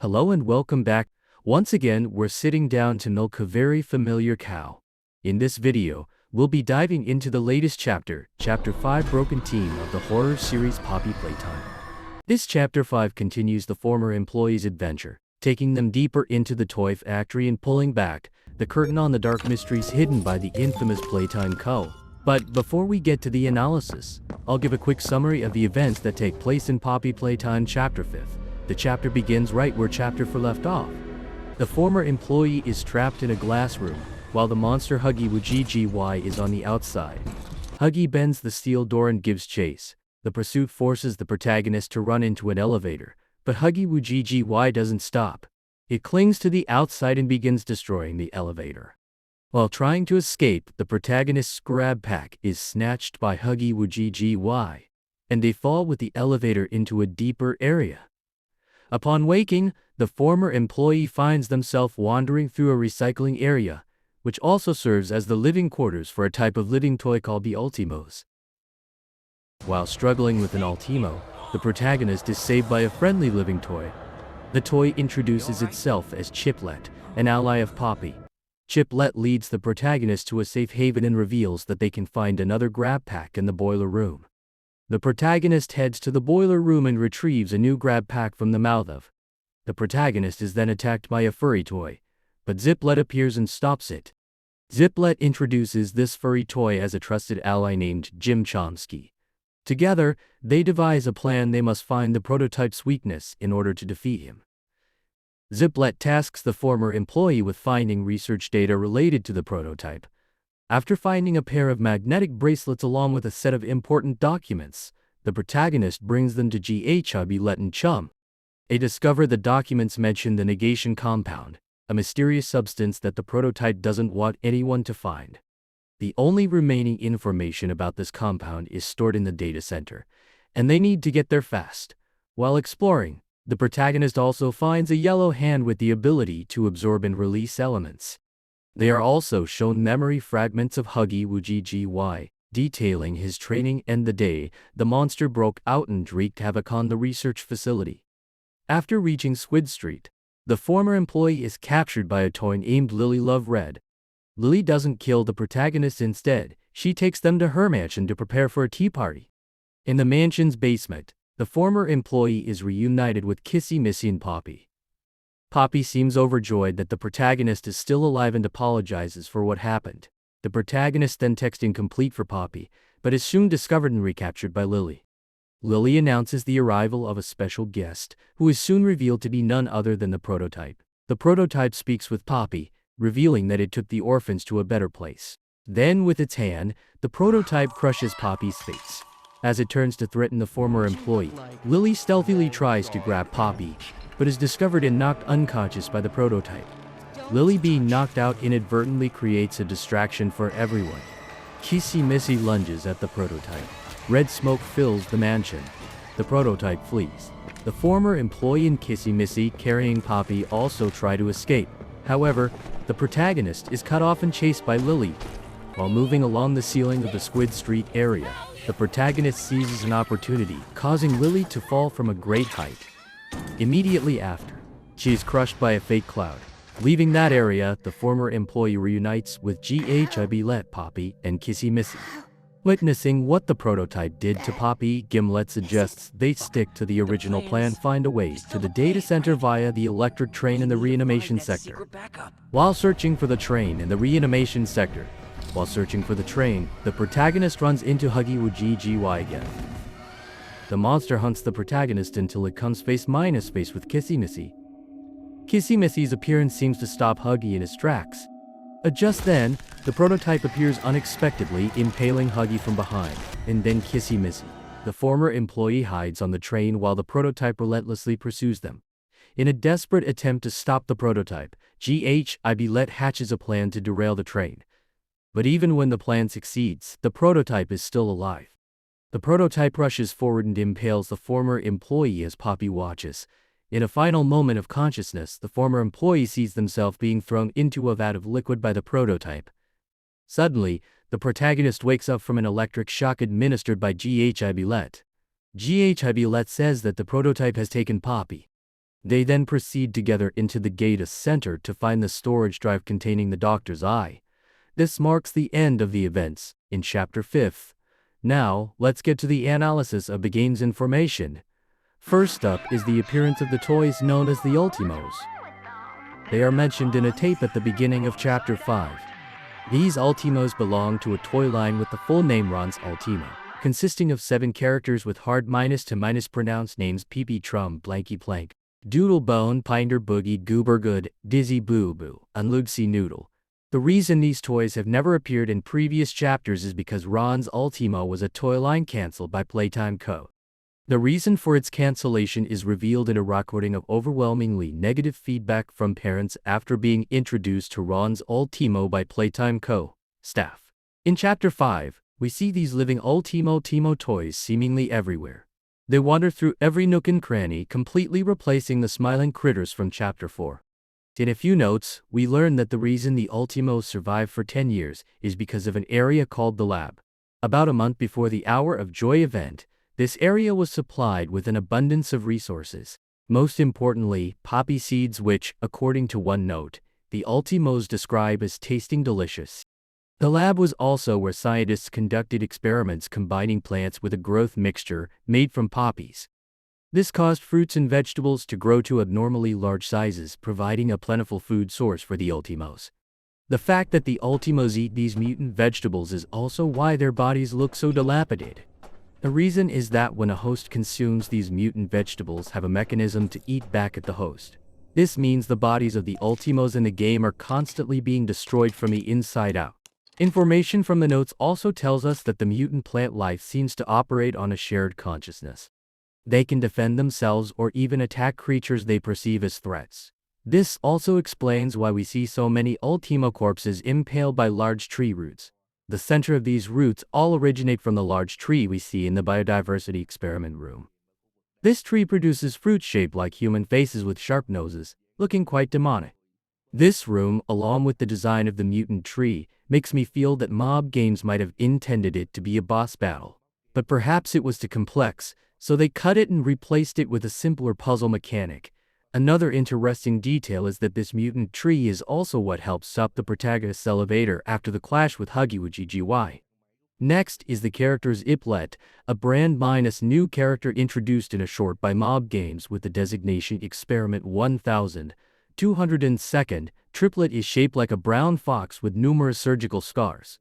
Hello and welcome back. Once again, we're sitting down to milk a very familiar cow. In this video, we'll be diving into the latest chapter, Chapter 5 Broken Team of the horror series Poppy Playtime. This Chapter 5 continues the former employees' adventure, taking them deeper into the toy factory and pulling back the curtain on the dark mysteries hidden by the infamous Playtime Co. But before we get to the analysis, I'll give a quick summary of the events that take place in Poppy Playtime Chapter 5. The chapter begins right where Chapter 4 left off. The former employee is trapped in a glass room, while the monster Huggy Wuggy is on the outside. Huggy bends the steel door and gives chase. The pursuit forces the protagonist to run into an elevator, but Huggy Wuggy doesn't stop. It clings to the outside and begins destroying the elevator. While trying to escape, the protagonist's grab pack is snatched by Huggy Wuggy, and they fall with the elevator into a deeper area. Upon waking, the former employee finds themselves wandering through a recycling area, which also serves as the living quarters for a type of living toy called the Ultimos. While struggling with an Ultimo, the protagonist is saved by a friendly living toy. The toy introduces itself as Chiplet, an ally of Poppy. Chiplet leads the protagonist to a safe haven and reveals that they can find another grab pack in the boiler room. The protagonist heads to the boiler room and retrieves a new grab pack from the mouth of. The protagonist is then attacked by a furry toy, but Ziplet appears and stops it. Ziplet introduces this furry toy as a trusted ally named Jim Chomsky. Together, they devise a plan. They must find the prototype's weakness in order to defeat him. Ziplet tasks the former employee with finding research data related to the prototype. After finding a pair of magnetic bracelets along with a set of important documents, the protagonist brings them to Ziplet and Chum. They discover the documents mention the negation compound, a mysterious substance that the prototype doesn't want anyone to find. The only remaining information about this compound is stored in the data center, and they need to get there fast. While exploring, the protagonist also finds a yellow hand with the ability to absorb and release elements. They are also shown memory fragments of Huggy Wuggy, detailing his training and the day the monster broke out and wreaked havoc on the research facility. After reaching Squid Street, the former employee is captured by a toy named Lily Love Red. Lily doesn't kill the protagonist. Instead, she takes them to her mansion to prepare for a tea party. In the mansion's basement, the former employee is reunited with Kissy Missy and Poppy. Poppy seems overjoyed that the protagonist is still alive and apologizes for what happened. The protagonist then texts incomplete for Poppy, but is soon discovered and recaptured by Lily. Lily announces the arrival of a special guest, who is soon revealed to be none other than the prototype. The prototype speaks with Poppy, revealing that it took the orphans to a better place. Then, with its hand, the prototype crushes Poppy's face. As it turns to threaten the former employee, Lily stealthily tries to grab Poppy, but is discovered and knocked unconscious by the prototype. Lily being knocked out inadvertently creates a distraction for everyone. Kissy Missy lunges at the prototype. Red smoke fills the mansion. The prototype flees. The former employee and Kissy Missy carrying Poppy also try to escape. However, the protagonist is cut off and chased by Lily. While moving along the ceiling of the Squid Street area, the protagonist seizes an opportunity, causing Lily to fall from a great height. Immediately after, she is crushed by a fake cloud. Leaving that area, the former employee reunites with Ziplet, Poppy, and Kissy Missy. Witnessing what the prototype did to Poppy, Gimlet suggests they stick to the original plan, find a way to the data center via the electric train in the reanimation sector. While searching for the train in the reanimation sector, the protagonist runs into Huggy Wuggy again. The monster hunts the protagonist until it comes face with Kissy Missy. Kissy Missy's appearance seems to stop Huggy in his tracks. Just then, the prototype appears unexpectedly, impaling Huggy from behind, and then Kissy Missy. The former employee hides on the train while the prototype relentlessly pursues them. In a desperate attempt to stop the prototype, Ziplet hatches a plan to derail the train. But even when the plan succeeds, the prototype is still alive. The prototype rushes forward and impales the former employee as Poppy watches. In a final moment of consciousness, the former employee sees themselves being thrown into a vat of liquid by the prototype. Suddenly, the protagonist wakes up from an electric shock administered by Ziplet. Ziplet says that the prototype has taken Poppy. They then proceed together into the Gata Center to find the storage drive containing the Doctor's eye. This marks the end of the events in Chapter 5. Now, let's get to the analysis of the game's information. First up is the appearance of the toys known as the Ultimos. They are mentioned in a tape at the beginning of Chapter 5. These Ultimos belong to a toy line with the full name Ron's Ultimo, consisting of 7 characters with hard minus to minus pronounced names PP Trum, Blanky Plank, Doodle Bone, Pinder Boogie, Goober Good, Dizzy Boo Boo, and Luxy Noodle. The reason these toys have never appeared in previous chapters is because Ron's Ultimo was a toy line cancelled by Playtime Co. The reason for its cancellation is revealed in a recording of overwhelmingly negative feedback from parents after being introduced to Ron's Ultimo by Playtime Co. staff. In Chapter 5, we see these living Ultimo toys seemingly everywhere. They wander through every nook and cranny, completely replacing the smiling critters from Chapter 4. In a few notes, we learn that the reason the Ultimos survived for 10 years is because of an area called the Lab. About a month before the Hour of Joy event, this area was supplied with an abundance of resources. Most importantly, poppy seeds which, according to one note, the Ultimos describe as tasting delicious. The lab was also where scientists conducted experiments combining plants with a growth mixture made from poppies. This caused fruits and vegetables to grow to abnormally large sizes, providing a plentiful food source for the Ultimos. The fact that the Ultimos eat these mutant vegetables is also why their bodies look so dilapidated. The reason is that when a host consumes these mutant vegetables have a mechanism to eat back at the host. This means the bodies of the Ultimos in the game are constantly being destroyed from the inside out. Information from the notes also tells us that the mutant plant life seems to operate on a shared consciousness. They can defend themselves or even attack creatures they perceive as threats. This also explains why we see so many Ultimo corpses impaled by large tree roots. The center of these roots all originate from the large tree we see in the biodiversity experiment room. This tree produces fruit shaped like human faces with sharp noses, looking quite demonic. This room, along with the design of the mutant tree, makes me feel that Mob Games might have intended it to be a boss battle. But perhaps it was too complex, so they cut it and replaced it with a simpler puzzle mechanic. Another interesting detail is that this mutant tree is also what helps stop the protagonist's elevator after the clash with Huggy. Next is the character's Iplet, a brand minus new character introduced in a short by Mob Games with the designation Experiment 1202. Triplet is shaped like a brown fox with numerous surgical scars.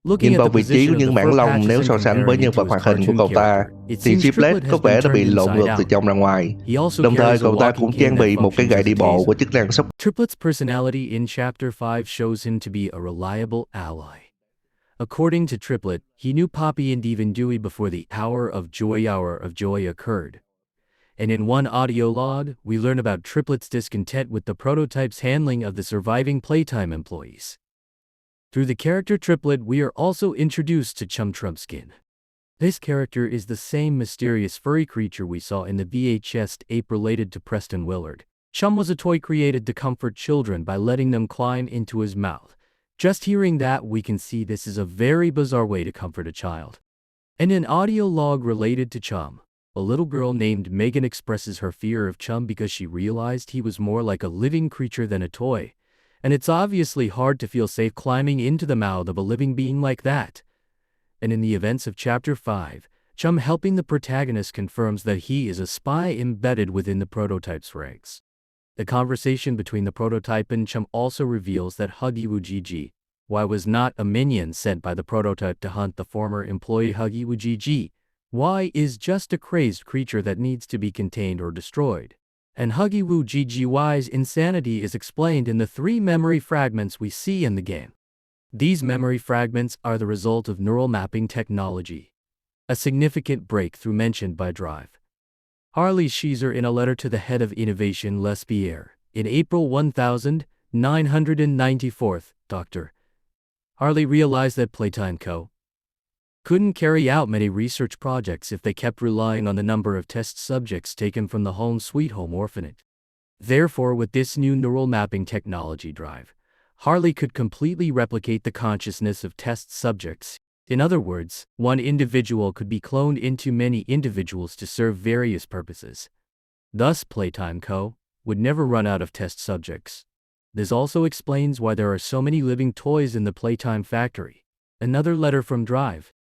Nhìn vào vị trí của những mảng lông nếu so sánh với nhân vật hoạt hình của cậu ta, thì Triplet có vẻ đã bị lộn ngược từ trong ra ngoài. Đồng thời cậu ta cũng trang bị một cái gậy đi bộ có chức năng sốc. Triplet's personality in Chapter 5 shows him to be a reliable ally. According to Triplet, he knew Poppy and even Dewey before the Hour of Joy occurred. And in one audio log, we learn about Triplet's discontent with the prototype's handling of the surviving Playtime employees. Through the character Triplet, we are also introduced to Chum Trumpskin. This character is the same mysterious furry creature we saw in the VHS tape related to Preston Willard. Chum was a toy created to comfort children by letting them climb into his mouth. Just hearing that, we can see this is a very bizarre way to comfort a child. In an audio log related to Chum, a little girl named Megan expresses her fear of Chum because she realized he was more like a living creature than a toy. And it's obviously hard to feel safe climbing into the mouth of a living being like that. And in the events of Chapter 5, Chum helping the protagonist confirms that he is a spy embedded within the prototype's ranks. The conversation between the prototype and Chum also reveals that Huggy was not a minion sent by the prototype to hunt the former employee Huggy is just a crazed creature that needs to be contained or destroyed. And Huggy insanity is explained in the 3 memory fragments we see in the game. These memory fragments are the result of neural mapping technology, a significant breakthrough mentioned by Drive. Harley Sheezer in a letter to the head of innovation Les Pierre, in April 1994, Dr. Harley realized that Playtime Co. couldn't carry out many research projects if they kept relying on the number of test subjects taken from the Home Sweet Home orphanage. Therefore, with this new neural mapping technology Drive, Harley could completely replicate the consciousness of test subjects. In other words, one individual could be cloned into many individuals to serve various purposes. Thus, Playtime Co. would never run out of test subjects. This also explains why there are so many living toys in the Playtime factory. Another letter from Drive.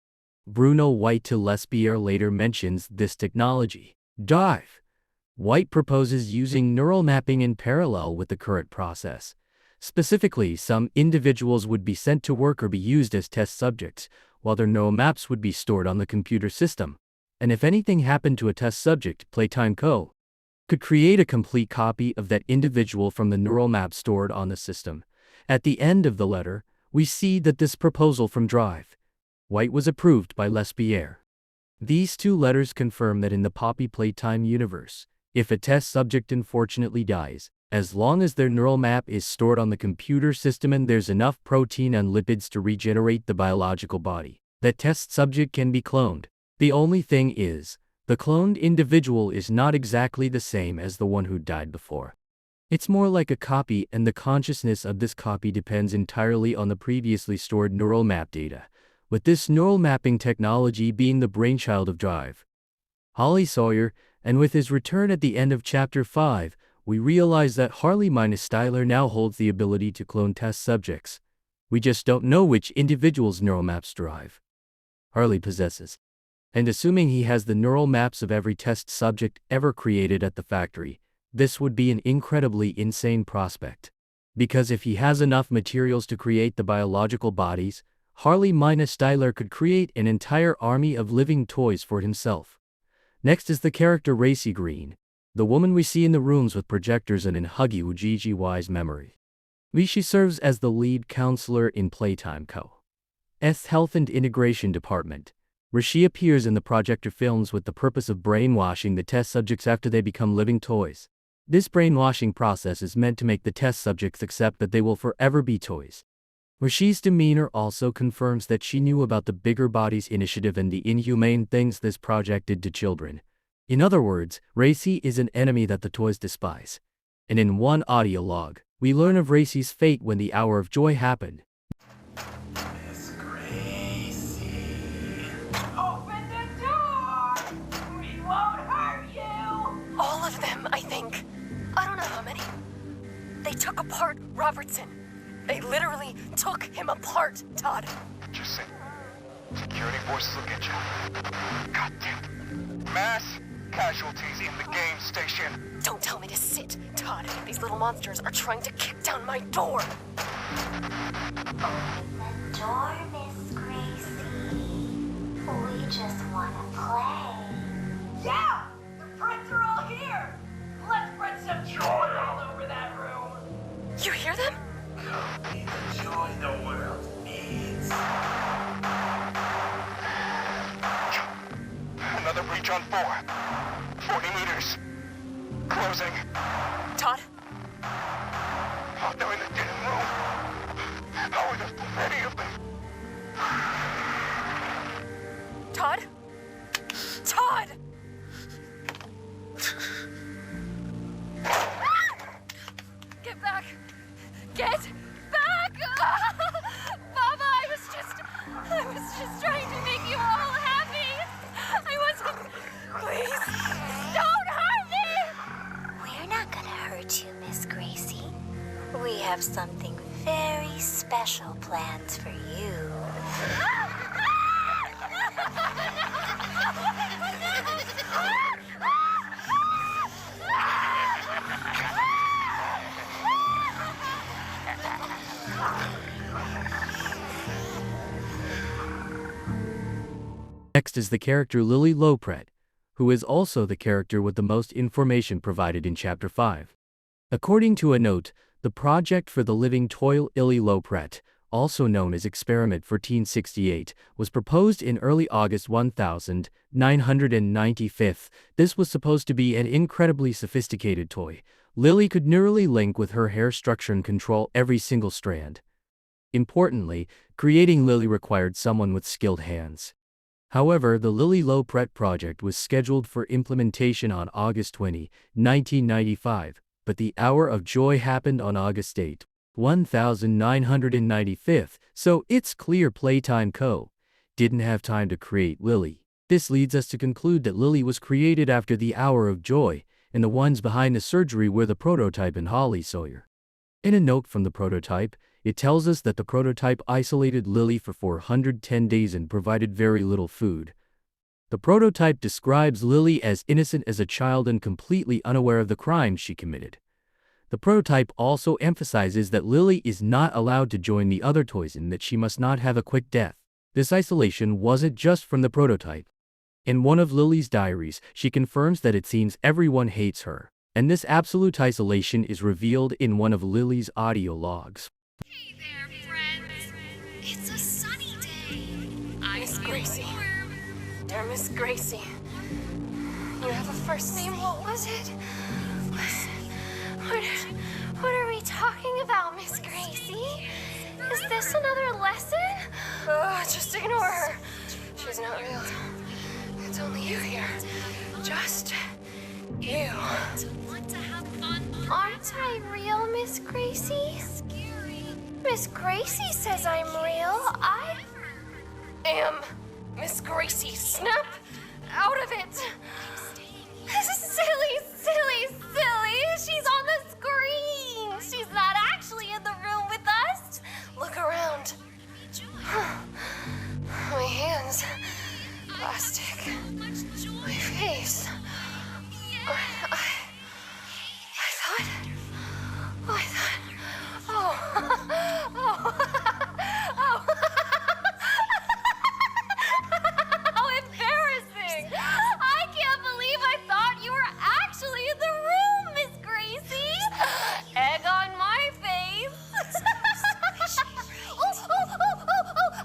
Bruno White to Lesbier later mentions this technology. Drive. White proposes using neural mapping in parallel with the current process. Specifically, some individuals would be sent to work or be used as test subjects, while their neural maps would be stored on the computer system. And if anything happened to a test subject, Playtime Co. could create a complete copy of that individual from the neural map stored on the system. At the end of the letter, we see that this proposal from Drive White was approved by Lesbier. These two letters confirm that in the Poppy Playtime universe, if a test subject unfortunately dies, as long as their neural map is stored on the computer system and there's enough protein and lipids to regenerate the biological body, that test subject can be cloned. The only thing is, the cloned individual is not exactly the same as the one who died before. It's more like a copy, and the consciousness of this copy depends entirely on the previously stored neural map data, with this neural mapping technology being the brainchild of Drive Holly Sawyer, and with his return at the end of Chapter 5, we realize that Harley Styler now holds the ability to clone test subjects. We just don't know which individual's neural maps Drive Harley possesses. And assuming he has the neural maps of every test subject ever created at the factory, this would be an incredibly insane prospect. Because if he has enough materials to create the biological bodies, Harley Styler could create an entire army of living toys for himself. Next is the character Racy Green, the woman we see in the rooms with projectors and in Huggy Wujiji memory. She serves as the lead counselor in Playtime Co.'s Health and Integration Department, where she appears in the projector films with the purpose of brainwashing the test subjects after they become living toys. This brainwashing process is meant to make the test subjects accept that they will forever be toys. Rashi's demeanor also confirms that she knew about the Bigger Bodies Initiative and the inhumane things this project did to children. In other words, Racy is an enemy that the toys despise. And in one audio log, we learn of Racy's fate when the hour of joy happened. Miss Gracie, open the door! We won't hurt you! All of them, I think. I don't know how many. They took apart Robertson. They literally took him apart, Todd. Just sit. Security forces will get you. Goddamn. Mass casualties in the game station. Don't tell me to sit, Todd. These little monsters are trying to kick down my door. Open the door, Miss Gracie. We just want to play. Yeah! The friends are all here! Let's spread some joy all over that room! You hear them? Come be the joy the world needs. Another breach on 4. 40 meters. Closing. Todd? Oh, they're in the hidden room. How are there so many of them? Todd? Todd! Get back! Get back! Mama, I was just trying to make you all happy. I wasn't. Please, don't hurt me! We're not gonna hurt you, Miss Gracie. We have something very special planned for you. Next is the character Lily Lopret, who is also the character with the most information provided in Chapter 5. According to a note, the project for the living toy Lily Lopret, also known as Experiment 1468, was proposed in early August 1995. This was supposed to be an incredibly sophisticated toy. Lily could neurally link with her hair structure and control every single strand. Importantly, creating Lily required someone with skilled hands. However, the Lily Lopret project was scheduled for implementation on August 20, 1995, but the hour of joy happened on August 8, 1995, so it's clear Playtime Co. didn't have time to create Lily. This leads us to conclude that Lily was created after the hour of joy, and the ones behind the surgery were the prototype and Holly Sawyer. In a note from the prototype, it tells us that the prototype isolated Lily for 410 days and provided very little food. The prototype describes Lily as innocent as a child and completely unaware of the crimes she committed. The prototype also emphasizes that Lily is not allowed to join the other toys and that she must not have a quick death. This isolation wasn't just from the prototype. In one of Lily's diaries, she confirms that it seems everyone hates her, and this absolute isolation is revealed in one of Lily's audio logs. Hey there, friends. It's a sunny day. Miss Gracie. Dear Miss Gracie. You have a first name. What was it? What are we talking about, Miss Gracie? Is this another lesson? Just ignore her. She's not real. It's only you here. Just you. Want to have fun? Aren't I real, Miss Gracie? Miss Gracie says I'm real. I Am Miss Gracie. Snap out of it. Silly. She's on the screen. She's not actually in the room with us. Look around. My hands. Plastic. My face. I thought. How embarrassing! I can't believe I thought you were actually in the room, Miss Gracie. Egg on my face.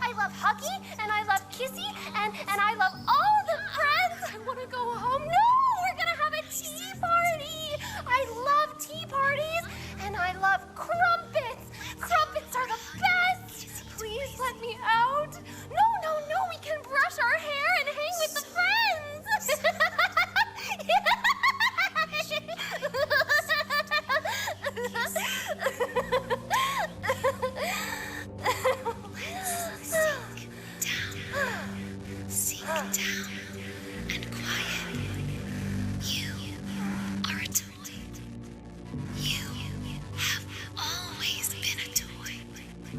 I love Huggy and I love Kissy and I love all the friends. I want to go home. No, we're gonna have a tea party. I love tea parties and I love crumpets. Crumpets are the best. Please let me out. No, we can brush our hair and hang with the friends. Sink down and quiet. You are a toy. You have always been a toy.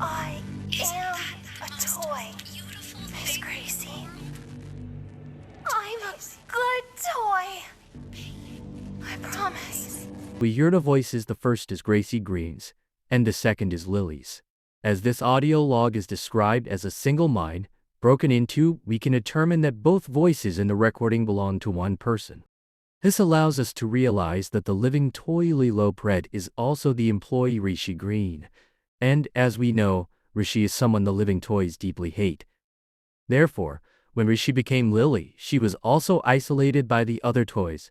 I Isn't am that the a most toy, beautiful Miss thing? Gracie. I'm a good toy. I promise. We hear the voices. The first is Gracie Green's, and the second is Lily's. As this audio log is described as a single mind, broken into, we can determine that both voices in the recording belong to one person. This allows us to realize that the living toy Lilo Pred is also the employee Rishi Green. And, as we know, Rishi is someone the living toys deeply hate. Therefore, when Rishi became Lily, she was also isolated by the other toys.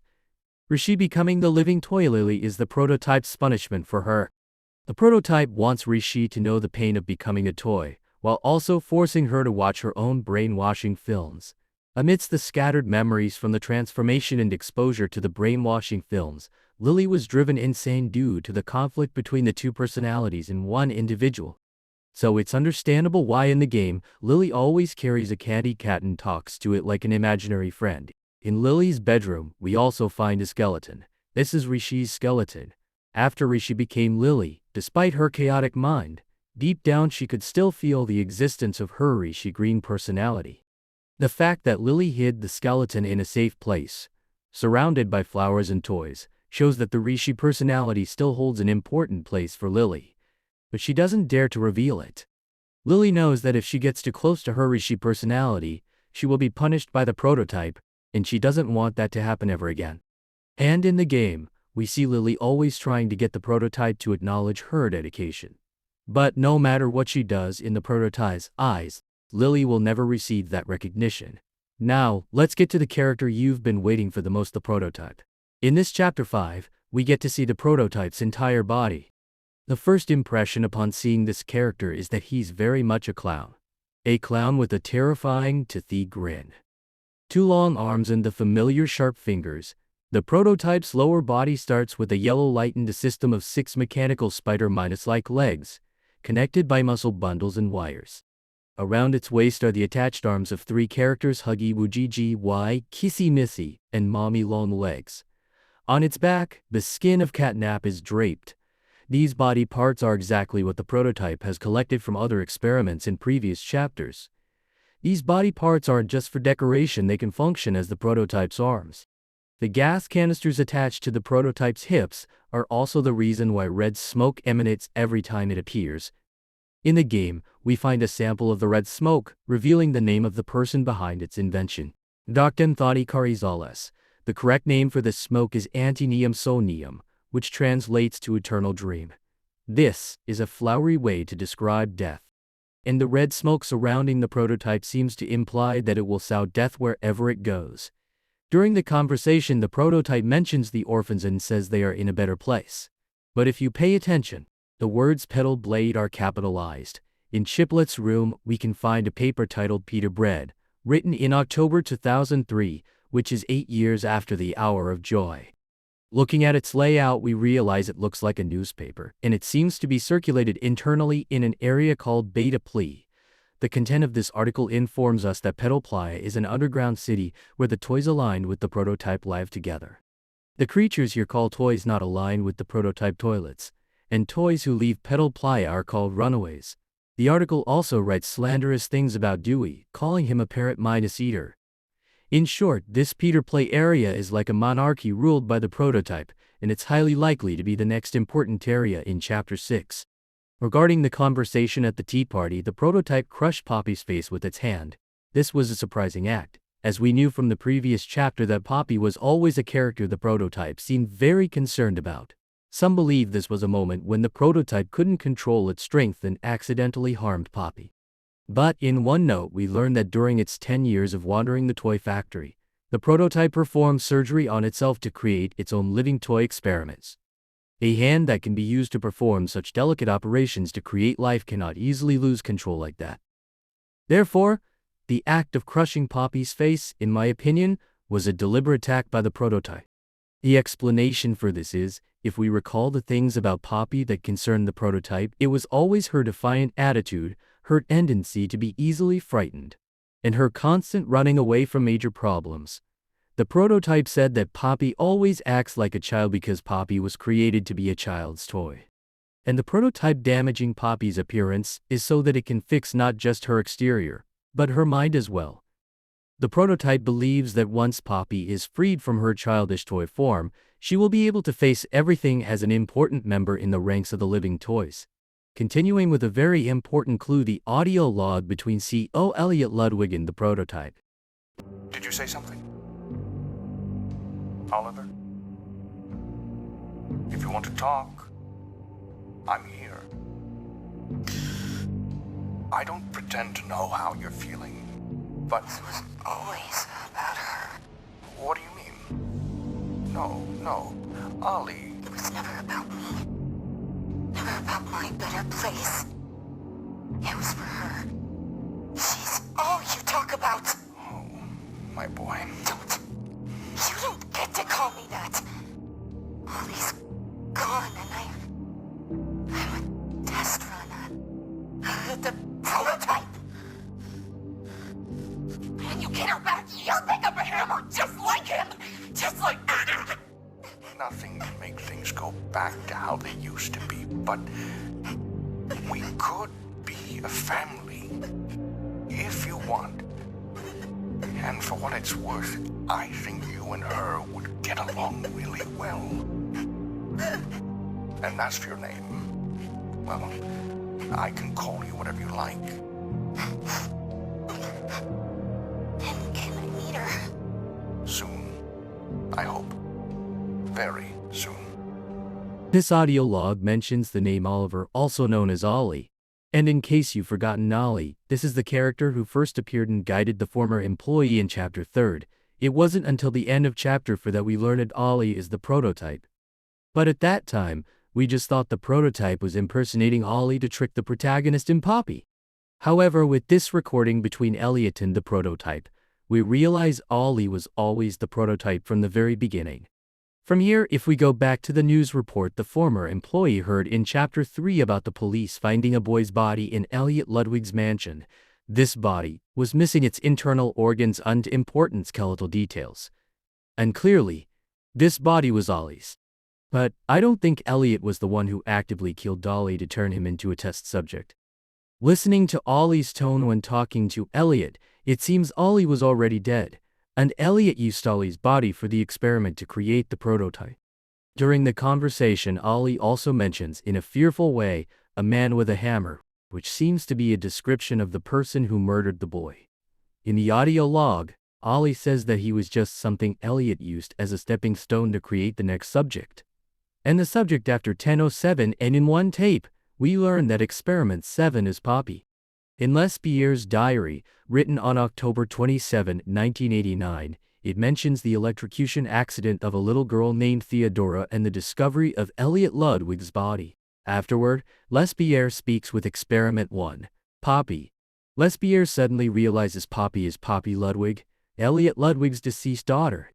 Rishi becoming the living toy Lily is the prototype's punishment for her. The prototype wants Rishi to know the pain of becoming a toy, while also forcing her to watch her own brainwashing films. Amidst the scattered memories from the transformation and exposure to the brainwashing films, Lily was driven insane due to the conflict between the two personalities in one individual. So it's understandable why in the game, Lily always carries a candy cat and talks to it like an imaginary friend. In Lily's bedroom, we also find a skeleton. This is Rishi's skeleton. After Rishi became Lily, despite her chaotic mind, deep down she could still feel the existence of her Rishi Green personality. The fact that Lily hid the skeleton in a safe place, surrounded by flowers and toys, shows that the Rishi personality still holds an important place for Lily. But she doesn't dare to reveal it. Lily knows that if she gets too close to her Rishi personality, she will be punished by the prototype, and she doesn't want that to happen ever again. And in the game, we see Lily always trying to get the prototype to acknowledge her dedication. But no matter what she does in the prototype's eyes, Lily will never receive that recognition. Now, let's get to the character you've been waiting for the most, the prototype. In this chapter 5, we get to see the prototype's entire body. The first impression upon seeing this character is that he's very much a clown. A clown with a terrifying toothy grin. 2 long arms and the familiar sharp fingers. The prototype's lower body starts with a yellow light and a system of 6 mechanical spider-like legs, connected by muscle bundles and wires. Around its waist are the attached arms of 3 characters: Huggy Woo Gigi Y, Kissy Missy, and Mommy Long Legs. On its back, the skin of catnap is draped. These body parts are exactly what the prototype has collected from other experiments in previous chapters. These body parts aren't just for decoration, they can function as the prototype's arms. The gas canisters attached to the prototype's hips are also the reason why red smoke emanates every time it appears. In the game, we find a sample of the red smoke, revealing the name of the person behind its invention. Dr. Anthony Carizales. The correct name for this smoke is Antinium Sonium, which translates to eternal dream. This is a flowery way to describe death. And the red smoke surrounding the prototype seems to imply that it will sow death wherever it goes. During the conversation, the prototype mentions the orphans and says they are in a better place. But if you pay attention, the words petal blade are capitalized. In Chiplet's room, we can find a paper titled Peter Bread, written in October 2003, which is 8 years after the Hour of Joy. Looking at its layout, we realize it looks like a newspaper, and it seems to be circulated internally in an area called Beta Pli. The content of this article informs us that Petal Playa is an underground city where the toys aligned with the prototype live together. The creatures here call toys not aligned with the prototype toilets, and toys who leave Petal Playa are called runaways. The article also writes slanderous things about Dewey, calling him a parrot-minus eater. In short, this Peter Play area is like a monarchy ruled by the prototype, and it's highly likely to be the next important area in Chapter 6. Regarding the conversation at the tea party, the prototype crushed Poppy's face with its hand. This was a surprising act, as we knew from the previous chapter that Poppy was always a character the prototype seemed very concerned about. Some believe this was a moment when the prototype couldn't control its strength and accidentally harmed Poppy. But in one note, we learned that during its 10 years of wandering the toy factory, the prototype performed surgery on itself to create its own living toy experiments. A hand that can be used to perform such delicate operations to create life cannot easily lose control like that. Therefore, the act of crushing Poppy's face, in my opinion, was a deliberate attack by the prototype. The explanation for this is, if we recall the things about Poppy that concerned the prototype, it was always her defiant attitude, her tendency to be easily frightened, and her constant running away from major problems. The prototype said that Poppy always acts like a child because Poppy was created to be a child's toy. And the prototype damaging Poppy's appearance is so that it can fix not just her exterior, but her mind as well. The prototype believes that once Poppy is freed from her childish toy form, she will be able to face everything as an important member in the ranks of the living toys. Continuing with a very important clue, the audio log between C.O. Elliot Ludwig and the prototype. Did you say something? Oliver? If you want to talk, I'm here. I don't pretend to know how you're feeling, but This was always about her. what do you mean? No, Ollie. It was never about me. Never about my better place. It was for her. She's all you talk about. Oh, my boy. You don't get to call me that. Ollie's gone and I'm a test run. The prototype. And you care about you'll pick up a hammer just like him. Just like Nothing can make things go back to how they used to be, but we could be a family if you want. And for what it's worth, I think you and her would get along really well. And as for your name, well, I can call you whatever you like. And can I meet her? Soon, I hope. Very soon. This audio log mentions the name Oliver, also known as Ollie. And in case you've forgotten Ollie, this is the character who first appeared and guided the former employee in Chapter 3. It wasn't until the end of Chapter 4 that we learned Ollie is the prototype. But at that time, we just thought the prototype was impersonating Ollie to trick the protagonist in Poppy. However, with this recording between Elliot and the prototype, we realize Ollie was always the prototype from the very beginning. From here, if we go back to the news report the former employee heard in Chapter 3 about the police finding a boy's body in Elliot Ludwig's mansion, this body was missing its internal organs and important skeletal details. And clearly, This body was Ollie's. But I don't think Elliot was the one who actively killed Dolly to turn him into a test subject. Listening to Ollie's tone when talking to Elliot, it seems Ollie was already dead, and Elliot used Ollie's body for the experiment to create the prototype. During the conversation, Ollie also mentions, in a fearful way, a man with a hammer, which seems to be a description of the person who murdered the boy. In the audio log, Ollie says that he was just something Elliot used as a stepping stone to create the next subject. And the subject after 10:07, and in one tape, we learn that experiment 7 is Poppy. In Lespierre's diary, written on October 27, 1989, it mentions the electrocution accident of a little girl named Theodora and the discovery of Elliot Ludwig's body. Afterward, Lespierre speaks with experiment 1, Poppy. Lespierre suddenly realizes Poppy is Poppy Ludwig, Elliot Ludwig's deceased daughter.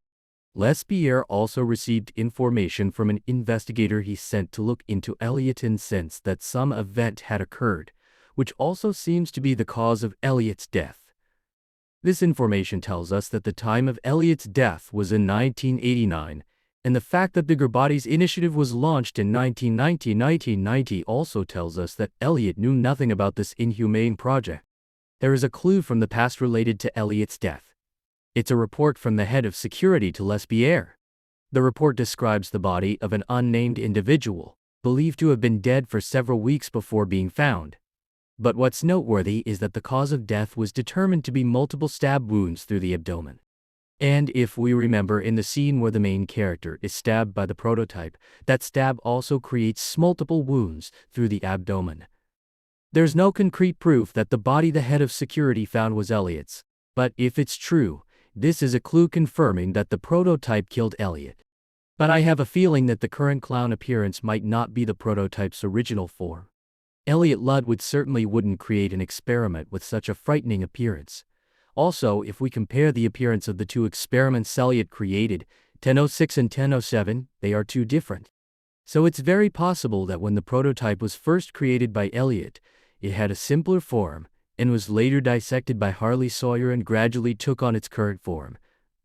Lespierre also received information from an investigator he sent to look into Elliot and sensed that some event had occurred, which also seems to be the cause of Elliot's death. This information tells us that the time of Elliot's death was in 1989, and the fact that Bigger Bodies Initiative was launched in 1990 also tells us that Elliot knew nothing about this inhumane project. There is a clue from the past related to Elliot's death. It's a report from the head of security to Lespierre. The report describes the body of an unnamed individual, believed to have been dead for several weeks before being found. But what's noteworthy is that the cause of death was determined to be multiple stab wounds through the abdomen. And if we remember in the scene where the main character is stabbed by the prototype, that stab also creates multiple wounds through the abdomen. There's no concrete proof that the body the head of security found was Elliot's, but if it's true, this is a clue confirming that the prototype killed Elliot. But I have a feeling that the current clown appearance might not be the prototype's original form. Elliot Ludwig certainly wouldn't create an experiment with such a frightening appearance. Also, if we compare the appearance of the two experiments Elliot created, 10:06 and 10:07, they are too different. So it's very possible that when the prototype was first created by Elliot, it had a simpler form, and was later dissected by Harley Sawyer and gradually took on its current form.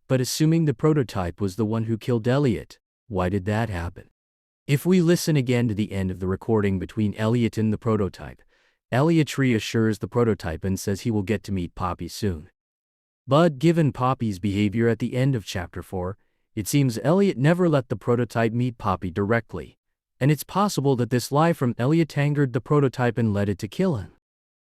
But assuming the prototype was the one who killed Elliot, why did that happen? If we listen again to the end of the recording between Elliot and the prototype, Elliot reassures the prototype and says he will get to meet Poppy soon. But given Poppy's behavior at the end of Chapter 4, it seems Elliot never let the prototype meet Poppy directly, and it's possible that this lie from Elliot angered the prototype and led it to kill him.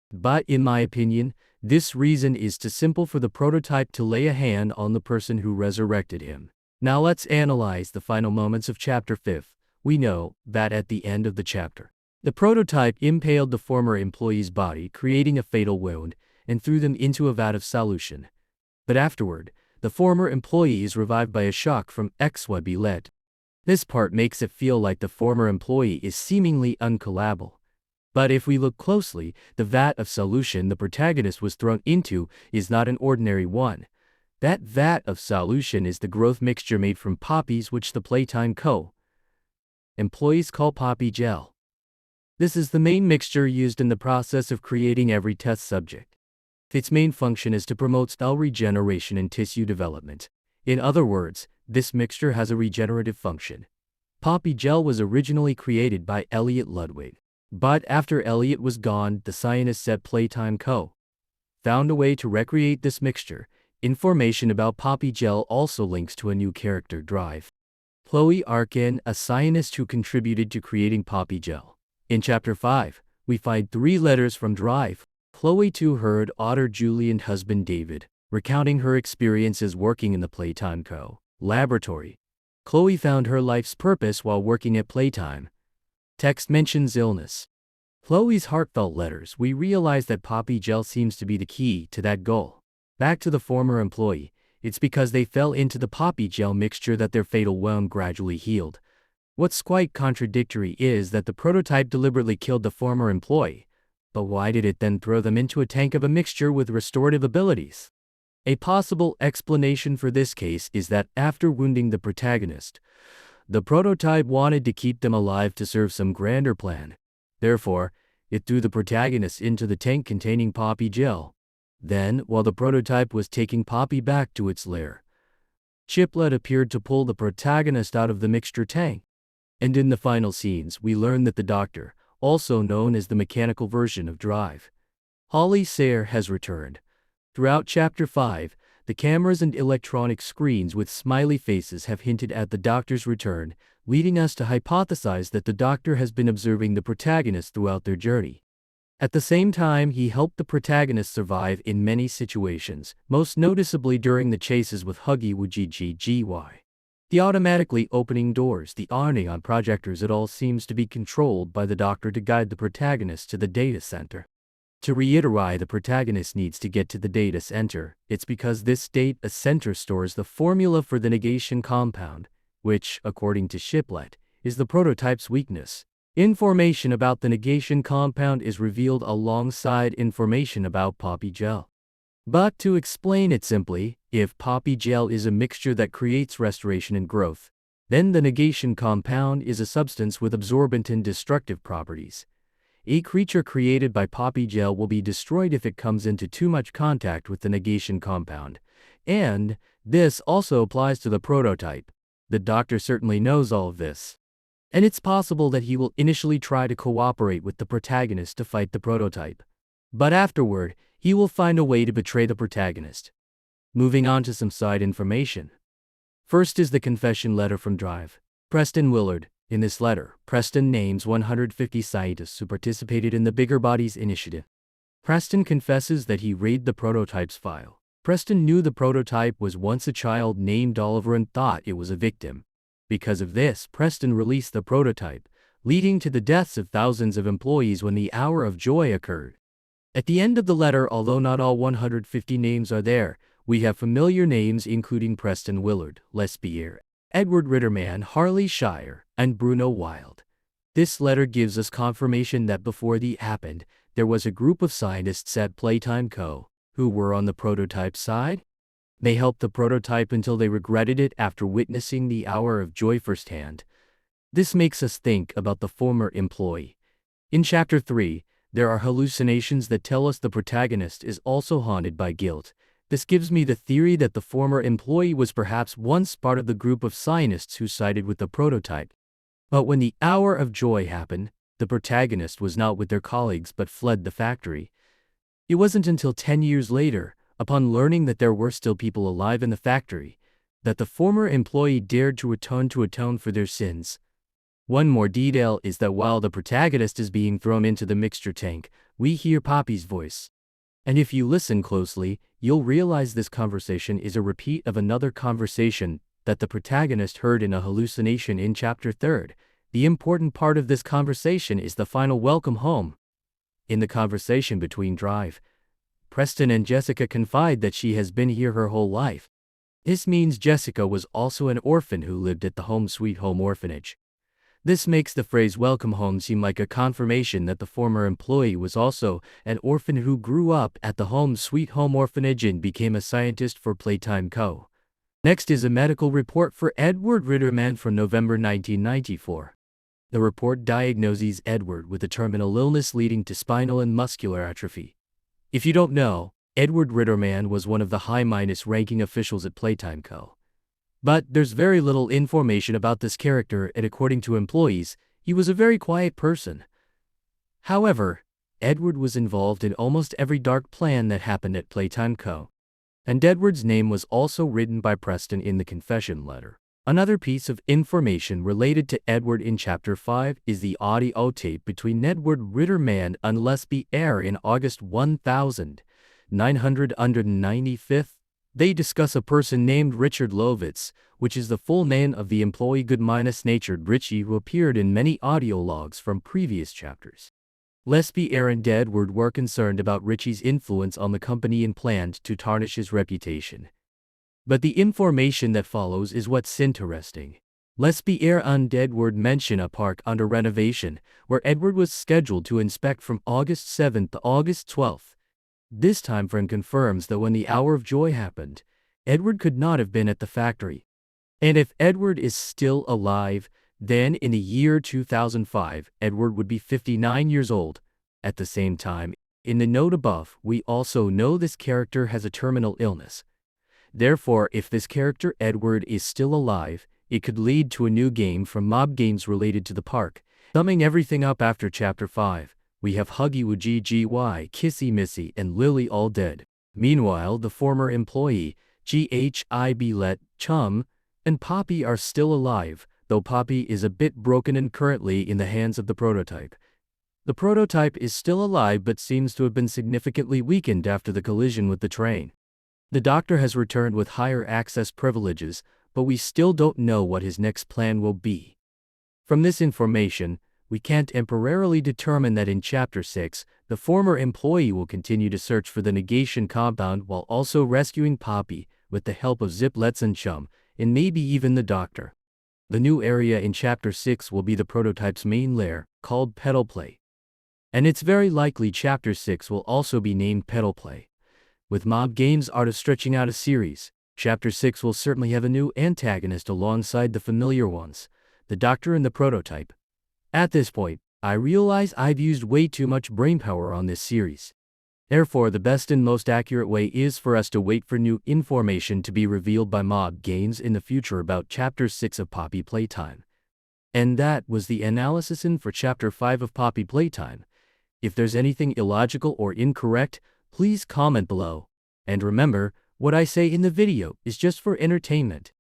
But in my opinion, this reason is too simple for the prototype to lay a hand on the person who resurrected him. Now let's analyze the final moments of Chapter 5. We know that at the end of the chapter, the prototype impaled the former employee's body, creating a fatal wound, and threw them into a vat of solution. But afterward, the former employee is revived by a shock from XYZ. This part makes it feel like the former employee is seemingly uncollabable. But if we look closely, the vat of solution the protagonist was thrown into is not an ordinary one. That vat of solution is the growth mixture made from poppies, which the Playtime employees call poppy gel. This is the main mixture used in the process of creating every test subject. Its main function is to promote cell regeneration and tissue development. In other words, this mixture has a regenerative function. Poppy gel was originally created by Elliot Ludwig. But after Elliot was gone, the scientists at Playtime found a way to recreate this mixture. Information about Poppy gel also links to a new character, Drive. Chloe Arkin, a scientist who contributed to creating Poppy gel. In Chapter 5, we find 3 letters from Drive. Chloe to her daughter Julie and husband David, recounting her experiences working in the Playtime laboratory. Chloe found her life's purpose while working at Playtime. Text mentions illness. Chloe's heartfelt letters, we realize that Poppy gel seems to be the key to that goal. Back to the former employee, it's because they fell into the Poppy gel mixture that their fatal wound gradually healed. What's quite contradictory is that the prototype deliberately killed the former employee, but why did it then throw them into a tank of a mixture with restorative abilities? A possible explanation for this case is that after wounding the protagonist, the prototype wanted to keep them alive to serve some grander plan. Therefore, it threw the protagonist into the tank containing Poppy gel. Then, while the prototype was taking Poppy back to its lair, Chiplet appeared to pull the protagonist out of the mixture tank. And in the final scenes, we learn that the Doctor, also known as the mechanical version of Drive, Holly Sayre, has returned. Throughout Chapter 5, the cameras and electronic screens with smiley faces have hinted at the Doctor's return, leading us to hypothesize that the Doctor has been observing the protagonist throughout their journey. At the same time, he helped the protagonist survive in many situations, most noticeably during the chases with Huggy Wujiji. The automatically opening doors, the awning on projectors, it all seems to be controlled by the Doctor to guide the protagonist to the data center. To reiterate why the protagonist needs to get to the data center, it's because this data center stores the formula for the negation compound, which, according to Chiplet, is the prototype's weakness. Information about the negation compound is revealed alongside information about poppy gel. But to explain it simply, if poppy gel is a mixture that creates restoration and growth, then the negation compound is a substance with absorbent and destructive properties. A creature created by poppy gel will be destroyed if it comes into too much contact with the negation compound. And this also applies to the prototype. The Doctor certainly knows all of this. And it's possible that he will initially try to cooperate with the protagonist to fight the prototype. But afterward, he will find a way to betray the protagonist. Moving on to some side information. First is the confession letter from Drive. Preston Willard. In this letter, Preston names 150 scientists who participated in the Bigger Bodies initiative. Preston confesses that he raided the prototype's file. Preston knew the prototype was once a child named Oliver and thought it was a victim. Because of this, Preston released the prototype, leading to the deaths of thousands of employees when the hour of joy occurred. At the end of the letter, although not all 150 names are there, we have familiar names including Preston Willard, Les Pierre, Edward Ritterman, Harley Shire, and Bruno Wild. This letter gives us confirmation that before the happened, there was a group of scientists at Playtime Co. who were on the prototype side. They helped the prototype until they regretted it after witnessing the hour of joy firsthand. This makes us think about the former employee. In Chapter 3, there are hallucinations that tell us the protagonist is also haunted by guilt. This gives me the theory that the former employee was perhaps once part of the group of scientists who sided with the prototype. But when the hour of joy happened, the protagonist was not with their colleagues but fled the factory. It wasn't until 10 years later, upon learning that there were still people alive in the factory, that the former employee dared to return to atone for their sins. One more detail is that while the protagonist is being thrown into the mixture tank, we hear Poppy's voice. And if you listen closely, you'll realize this conversation is a repeat of another conversation that the protagonist heard in a hallucination in Chapter 3. The important part of this conversation is the final welcome home. In the conversation between Drive, Preston and Jessica confide that she has been here her whole life. This means Jessica was also an orphan who lived at the Home Sweet Home orphanage. This makes the phrase welcome home seem like a confirmation that the former employee was also an orphan who grew up at the Home Sweet Home orphanage and became a scientist for Playtime Co. Next is a medical report for Edward Ritterman from November 1994. The report diagnoses Edward with a terminal illness leading to spinal and muscular atrophy. If you don't know, Edward Ritterman was one of the high-ranking officials at Playtime Co. But there's very little information about this character, and according to employees, he was a very quiet person. However, Edward was involved in almost every dark plan that happened at Playtime Co. And Edward's name was also written by Preston in the confession letter. Another piece of information related to Edward in Chapter 5 is the audio tape between Edward Ritterman and Les Pierre in August 1995. They discuss a person named Richard Lovitz, which is the full name of the employee good-natured Richie who appeared in many audio logs from previous chapters. Les Pierre and Edward were concerned about Richie's influence on the company and planned to tarnish his reputation. But the information that follows is what's interesting. Les Pierre and Edward mention a park under renovation, where Edward was scheduled to inspect from August 7th to August 12th. This time frame confirms that when the hour of joy happened, Edward could not have been at the factory. And if Edward is still alive, then in the year 2005, Edward would be 59 years old. At the same time, in the note above, we also know this character has a terminal illness. Therefore, if this character Edward is still alive, it could lead to a new game from Mob Games related to the park. Summing everything up after Chapter 5, we have Huggy Woogie GY, Kissy Missy, and Lily all dead. Meanwhile, the former employee, GHIB Let, Chum, and Poppy are still alive, though Poppy is a bit broken and currently in the hands of the prototype. The prototype is still alive but seems to have been significantly weakened after the collision with the train. The Doctor has returned with higher access privileges, but we still don't know what his next plan will be. From this information, we can't temporarily determine that in Chapter 6, the former employee will continue to search for the negation compound while also rescuing Poppy with the help of Ziplets and Chum, and maybe even the Doctor. The new area in Chapter 6 will be the prototype's main lair, called Petal Play. And it's very likely Chapter 6 will also be named Petal Play. With Mob Games artists stretching out a series, Chapter 6 will certainly have a new antagonist alongside the familiar ones, the Doctor and the prototype. At this point, I realize I've used way too much brainpower on this series. Therefore, the best and most accurate way is for us to wait for new information to be revealed by Mob Games in the future about Chapter 6 of Poppy Playtime. And that was the analysis for Chapter 5 of Poppy Playtime. If there's anything illogical or incorrect, please comment below. And remember, what I say in the video is just for entertainment.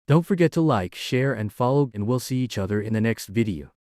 Don't forget to like, share, and follow, and we'll see each other in the next video.